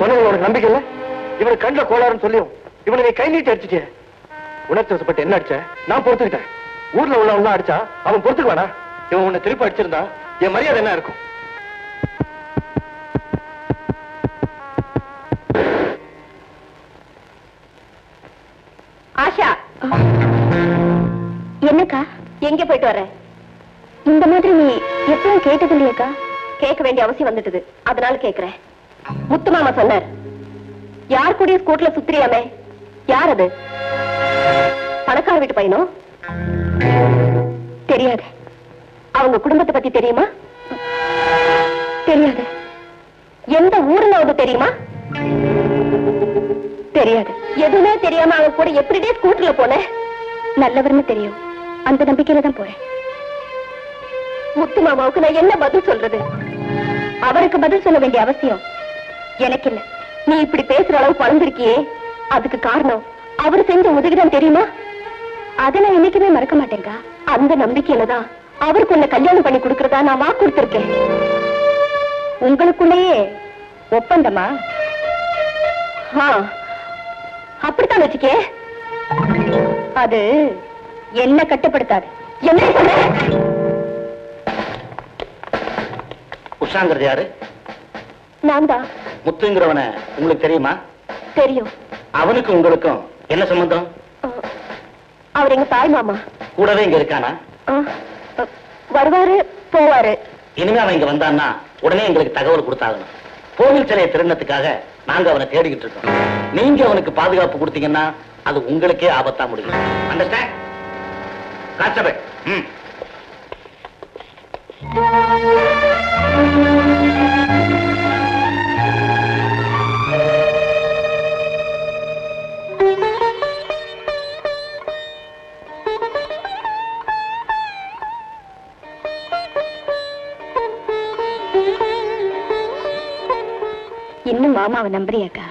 சொன்னது உனக்கு நம்பிக்கை இல்ல? இவனுக்கு கண்ணில் கோளாறுன்னு சொல்லியும் இவனை நீ கை நீட்டி அடிச்சிட்டே. உணர்ச்சி வசப்பட்டு என்ன அடிச்ச? நான் பொறுத்துக்கிட்டேன். ஊர்ல உள்ளவன் அடிச்சா அவன் பொறுத்துக்கு வேணா? இவன் உன்னை திருப்பி அடிச்சிருந்தா என் மரியாதை என்ன இருக்கும்? ஆஷா, என்னக்கா எங்க போயிட்டு வர? இந்த மாதிரி நீ எப்பவும் கேட்டது இல்லையக்கா? கேட்க வேண்டிய அவசியம் வந்துட்டது, அதனால கேக்குறேன். முத்து மாமா சொன்னார், யார் கூடிய ஸ்கூட்டர்ல சுத்திரியாமே, யார் அது? பணக்கார வீட்டு பையனோ? தெரியாது. அவங்க குடும்பத்தை பத்தி தெரியுமா? தெரியாது. எந்த ஊர்ல தெரியுமா? தெரியாது. எதுவுமே தெரியாம அவங்க கூட எப்படிடே ஸ்கூட்டர்ல போன? நல்லவர்னு தெரியும், அந்த நம்பிக்கையில தான் போறேன். முத்து மாமாவுக்கு நான் என்ன பதில் சொல்றது? அவருக்கு பதில் சொல்ல வேண்டிய அவசியம் எனக்கு இல்ல. நீ இப்படி பேசுற அளவுக்கு வளர்ந்திருக்கியே, அதுக்கு காரணம் அவர் செஞ்ச உதவிதான் தெரியுமா? அதை நான் என்னைக்குமே மறக்க மாட்டேங்க. அந்த நம்பிக்கையில தான் அவருக்கு உன்னை கல்யாணம் பண்ணி கொடுக்கறதா நான் வாக்கு கொடுத்திருக்கேன். உங்களுக்குள்ளேயே ஒப்பந்தமா? அப்படித்தான் வச்சுக்கே. அது என்ன கட்டுப்படுத்தாது. என்ன சொன்ன? உஷாங்கிறது யாரு? நான் தான். முத்துங்கிறவன உங்களுக்கு தெரியுமா? தெரியும். அவனுக்கும் உங்களுக்கும் என்ன சம்பந்தம்? அவர் எங்க தாய் மாமா. கூடவே இங்க இருக்கானா? வருவாரு போவாரு. இனிமே அவன் இங்க வந்தான்னா உடனே எங்களுக்கு தகவல் கொடுத்தாகணும். கோவில் சிலையை திருநத்துக்காக நாங்க அவனை தேடிக்கிட்டு இருக்கோம். நீங்க அவனுக்கு பாதுகாப்பு கொடுத்தீங்கன்னா அது உங்களுக்கே ஆபத்தா முடியும். அண்டர்ஸ்டாண்ட்? கான்ஸ்டபிள். இன்னும் மாமாவை நம்புறியாக்கா?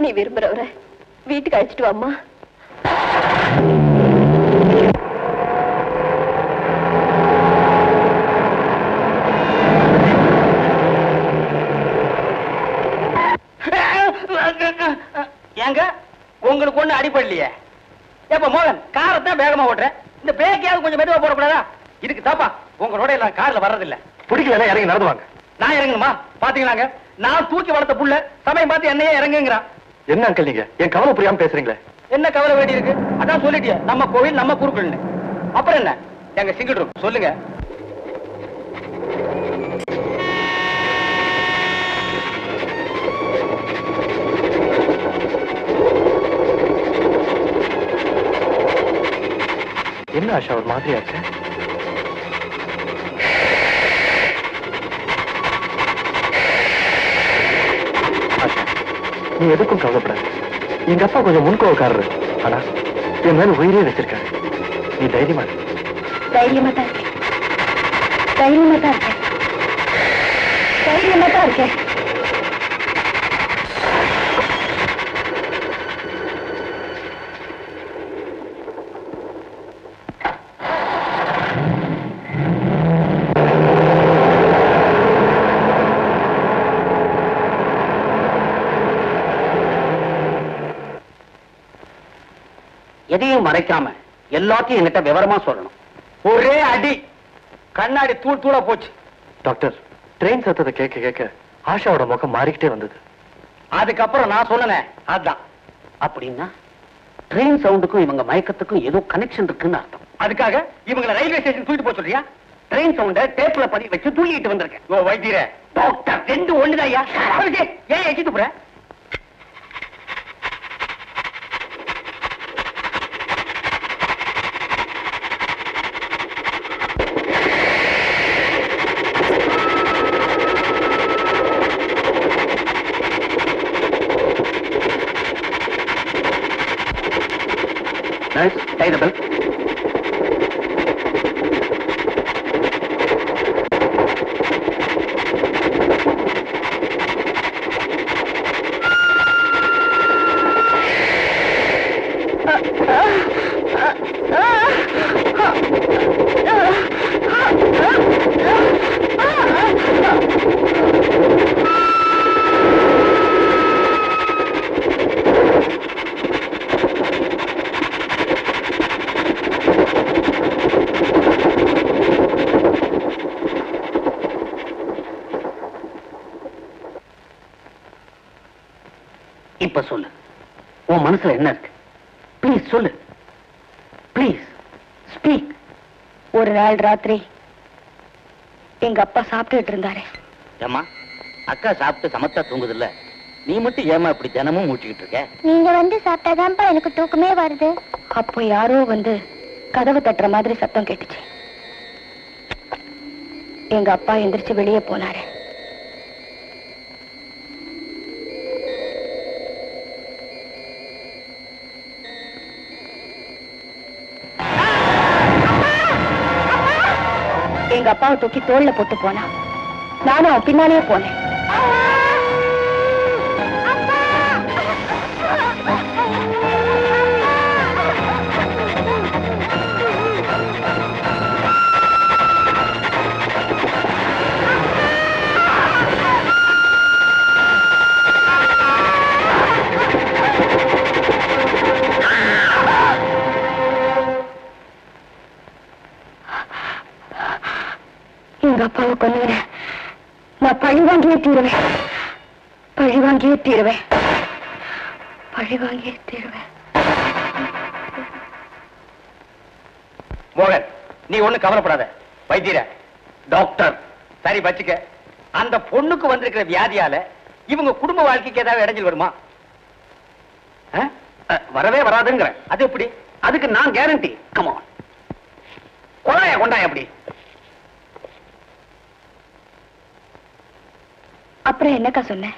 நீ விரும்புறவர வீட்டுக்கு அழைச்சிட்டு வாம்மா. ஏங்க உங்களுக்கு ஒண்ணு அடிப்படலையே? எப்ப மோகன் காரத்தான் வேகமா ஓட்டுற, இந்த பிரேக்கையாவது கொஞ்சம் மெதுவா போடக்கூடாதா? இதுக்கு தாப்பா உங்களோட எல்லாம் கார்ல வர்றதில்ல. பிடிக்கல இறங்கி நடந்துவாங்க. நான் இறங்கணுமா? பாத்தீங்களாங்க, நான் தூக்கி வளர்த்த புள்ள சமயம் பார்த்து என்னையே இறங்குங்கிறான். என்ன அங்கிள் நீங்க என் கவலை புரியாம பேசுறீங்களே? என்ன கவலை வேண்டி இருக்கு? அதான் சொல்லிட்டியே, நம்ம கோவில் நம்ம குருக்கள்னு. அப்புறம் என்ன எங்க சிங்கிள் ரூம் சொல்லுங்க. என்ன ஆஷா ஒரு மாதிரியா இருக்கு? ஆஷா நீ எதுக்கும் கவலைப்படாது. எங்க அப்பா கொஞ்சம் முன்கோவக்காரரு, ஆனா என் மேல உயிரே வச்சிருக்காரு. நீ தைரியமா இரு. தைரியமா தான் இருக்கேன். தைரியமா தான் இருக்கேன். தைரியமா தான் இருக்கேன். எதையும் மறைக்காம எல்லாத்தையும் என்கிட்ட விவரமா சொல்லணும். ஒரே அடி கண்ணாடி தூள் தூளா போச்சு. டாக்டர் ட்ரெயின் சத்தத்தை கேட்க கேட்க ஆஷாவோட முகம் மாறிக்கிட்டே வந்தது. அதுக்கப்புறம் நான் சொன்னேன் அதான். அப்படின்னா ட்ரெயின் சவுண்டுக்கும் இவங்க மயக்கத்துக்கும் ஏதோ கனெக்ஷன் இருக்குன்னு அர்த்தம். அதுக்காக இவங்களை ரயில்வே ஸ்டேஷன் தூக்கிட்டு போக சொல்றியா? ட்ரெயின் சவுண்ட டேப்ல பதிவு வச்சு தூக்கிட்டு வந்திருக்கேன். ஓ வைத்தியரே, டாக்டர் ரெண்டு ஒண்ணுதான். ஏன் எச்சிட்டு போற? Nurse, tie the belt. உன் மனசுல என்ன இருக்கு? ப்ளீஸ் சொல்லு. Please speak. ஒரு நாள் ராத்திரி எங்க அப்பா சாப்பிட்டுட்டு இருந்தாரு. ஏம்மா, அக்கா சாப்பிட்டு சமத்தா தூங்குதில்ல, நீ மட்டும் ஏமா இப்படி தினமும் மூச்சுக்கிட்டு இருக்க? நீங்க வந்து சாப்பிட்டாதான்ப்பா எனக்கு தூக்கமே வருது. அப்போ யாரோ வந்து கதவு தட்டுற மாதிரி சத்தம் கேட்டுச்சு. எங்க அப்பா எந்திரிச்சு வெளியே போனாரு. எங்க அப்பாவை தூக்கி தோல்ல போட்டு போனா. நானும் அவன் பின்னாலேயே போனேன். எங்க அப்பாவை கொல்லுவேன். நான் பழி வாங்கியே தீருவேன். பழி வாங்கியே தீருவேன். பழி வாங்கியே தீருவேன். மோகன், நீ ஒண்ணு கவலைப்படாத. வைத்தியர, டாக்டர் சரி வச்சுக்க. அந்த பொண்ணுக்கு வந்திருக்கிற வியாதியால இவங்க குடும்ப வாழ்க்கைக்கு ஏதாவது இடைஞ்சல் வருமா? வரவே வராதுங்கிற. அது எப்படி? அதுக்கு நான் கேரண்டி. கமான், கொண்டாய கொண்டாய. எப்படி? அப்புறம் என்னக்கா சொன்ன?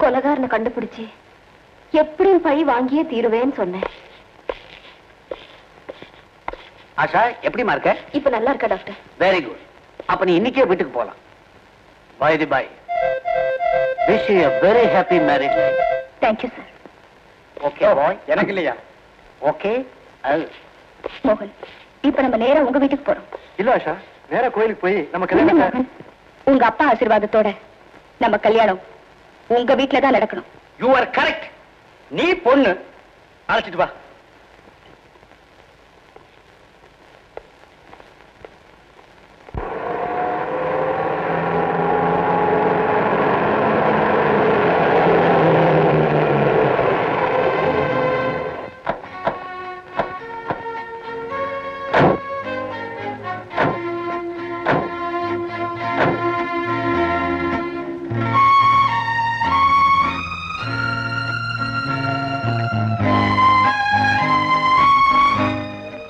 கொலைகாரனை கண்டுபிடிச்சு எப்படியும் பழி வாங்கியே தீருவேன்னு சொன்னேன். ஆஷா, எப்படிமா இருக்க? இப்ப நல்லா இருக்கா டாக்டர்? Very good. அப்ப நீ இன்னைக்கே வீட்டுக்கு போலாம். By the by, wish you a very happy marriage life. Thank you sir. Okay bye. எனக்கு இல்லையா? ஓகே. மோகன், இப்ப நம்ம நேரா உங்க வீட்டுக்கு போறோம். இல்ல ஆஷா, நேரா கோயிலுக்கு போய் நம்ம இல்ல கல்யாணம். மோகன், உங்க அப்பா ஆசீர்வாதத்தோட நம்ம கல்யாணம் உங்க வீட்டுல தான் நடக்கணும். You are correct. நீ பொண்ணு அழைச்சிட்டு வா.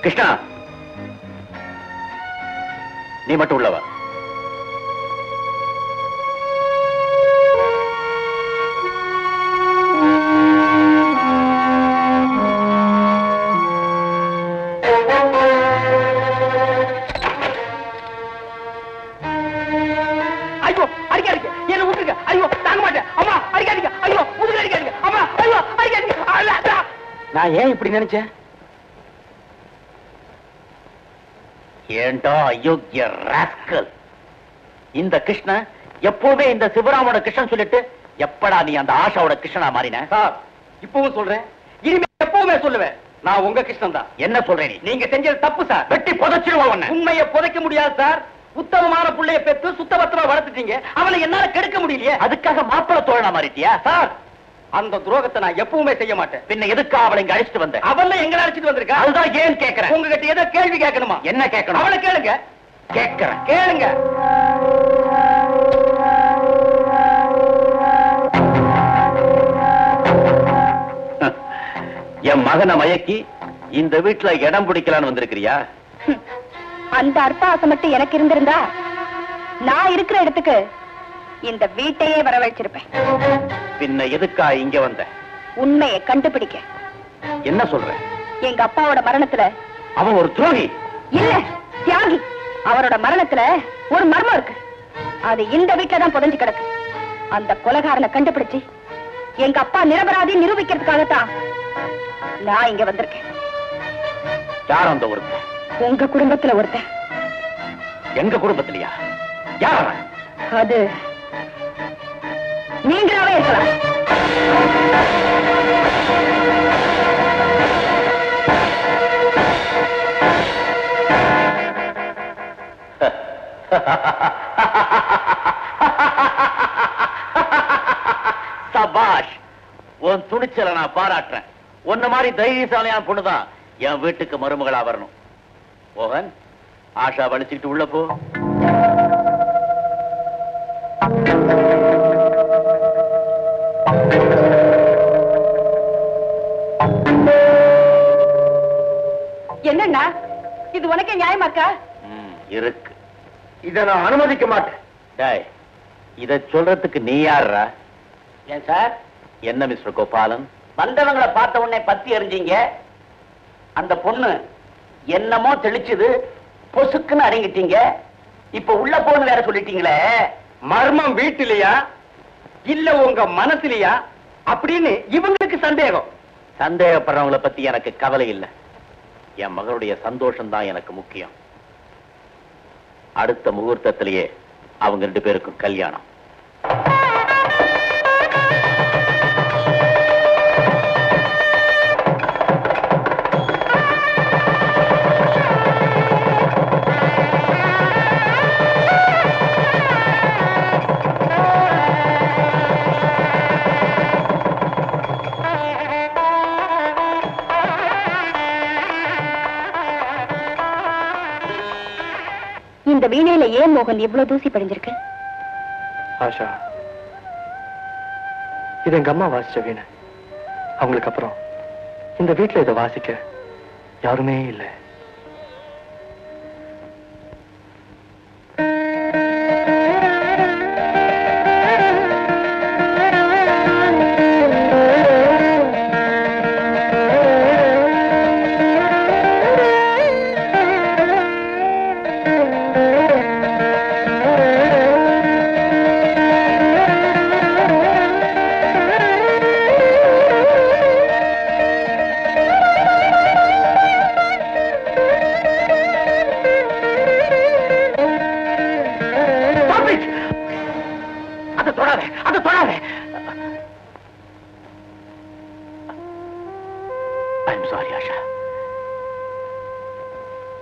கிருஷ்ணா, நீ மட்டும் உள்ளவா? ஐயோ, அடிக்காதீங்க, என்ன விட்டுருங்க. ஐயோ, தாங்க மாட்டேன். அம்மா, அடிக்காதீங்க. ஐயோ, முதுகுல அடிக்காதீங்க. அம்மா, ஐயோ, அடிக்காதீங்க. நான் ஏன் இப்படி நினைச்சேன்? ஏண்டா அயோக்கிய ராஸ்கல், இந்த கிருஷ்ண எப்பவுமே இந்த சிவராமோட கிருஷ்ணன் சொல்லிட்டு எப்படா நீ அந்த ஆஷாவோட கிருஷ்ணனா மாறின? சார், இப்பவும் சொல்றேன், இனிமே எப்பவுமே சொல்லுவேன், நான் உங்க கிருஷ்ணன் தான். என்ன சொல்றேன்? நீங்க செஞ்சது தப்பு சார். வெட்டி புதைச்சிருவோம். உண்மையை புதைக்க முடியாது சார். உத்தமமான புள்ளைய பெற்று சுத்தபத்தமா வளர்த்துட்டீங்க. அவனை என்னால கெடுக்க முடியலையே. அதுக்காக மாப்பிள தோழனா மாறிட்டியா? சார், அந்த துரோகத்தை நான் எப்பவுமே செய்ய மாட்டேன். பின்ன எதுக்கா அவளை இங்க அழைச்சிட்டு வந்த? அவளை எங்க அழைச்சிட்டு வந்திருக்கா? அதுதான் ஏன் கேக்குறேன். உங்ககிட்ட ஏதோ கேள்வி கேட்கணுமா? என்ன கேட்கணும்? அவளை கேளுங்க. கேட்கிறேன், கேளுங்க. என் மகனை மயக்கி இந்த வீட்டுல இடம் பிடிக்கலான்னு வந்திருக்கிறியா? அந்த அர்த்த ஆசை மட்டும் எனக்கு இருந்திருந்தா நான் இருக்கிற இடத்துக்கு இந்த வீட்டையே வரவழைச்சிருப்பேன். பின்ன எதுக்கா இங்க வந்த? உண்மையை கண்டுபிடிக்க. என்ன சொல்ற? எங்க அப்பாவோட மரணத்துல அவன் ஒரு துரோகி இல்ல, தியாகி. அவரோட மரணத்துல ஒரு மர்மம் இருக்கு. அது இந்த வீட்டுல தான் புதைஞ்சு கிடக்கு. அந்த கொலைகாரனை கண்டுபிடிச்சு எங்க அப்பா நிரபராதி நிரூபிக்கிறதுக்காகத்தான் நான் இங்க வந்திருக்கேன். யார் அந்த ஒருத்தன்? உங்க குடும்பத்துல ஒருத்தன். எங்க குடும்பத்திலயா? யார் அவன்? அது நீங்களாவே இருக்கலாம். சபாஷ், உன் துணிச்சலை நான் பாராட்டுறேன். உன்ன மாதிரி தைரியசாலியான பொண்ணுதான் என் வீட்டுக்கு மருமகளா வரணும். மோகன், ஆஷா வலிச்சுக்கிட்டு உள்ள போ. என்னன்னா இது உனக்கே நியாயமா இருக்கா? இருக்கு. இத நான் அனுமதிக்க மாட்டேன். டேய், இத சொல்றதுக்கு நீ யாரா? ஏன் சார்? என்ன மிஸ்டர் கோபாலன், வந்தவங்களை பார்த்த உடனே பத்தி எறிஞ்சீங்க. அந்த பொண்ணு என்னமோ தெளிச்சுது, பொசுக்குன்னு அடங்கிட்டீங்க. இப்ப உள்ள போன்னு வேற சொல்லிட்டீங்களே. மர்மம் வீட்டிலையா இல்ல உங்க மனசுலயா அப்படின்னு இவங்களுக்கு சந்தேகம். சந்தேகப்படுறவங்கள பத்தி எனக்கு கவலை இல்லை. என் மகளுடைய சந்தோஷம் தான் எனக்கு முக்கியம். அடுத்த முகூர்த்தத்திலேயே அவங்க 2 பேருக்கும் கல்யாணம். இந்த வீணையில ஏன் மோகன் இவ்வளவு தூசி படிஞ்சிருக்கு? ஆஷா, இது எங்க அம்மா வாசிச்ச வீணை. அவங்களுக்கு அப்புறம் இந்த வீட்டுல இதை வாசிக்க யாருமே இல்லை.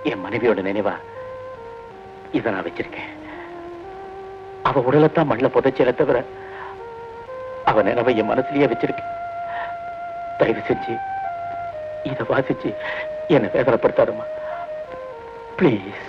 என் மனைவியோட நினைவா இதை நான் வச்சிருக்கேன். அவ உடலத்தான் மண்ணில புதைச்சல தவிர அவ நினைவை என் மனசுலயே வச்சிருக்கேன். தயவு செஞ்சு இதை வாசிச்சு என்னை வேதனைப்படுத்தாதம்மா, பிளீஸ்.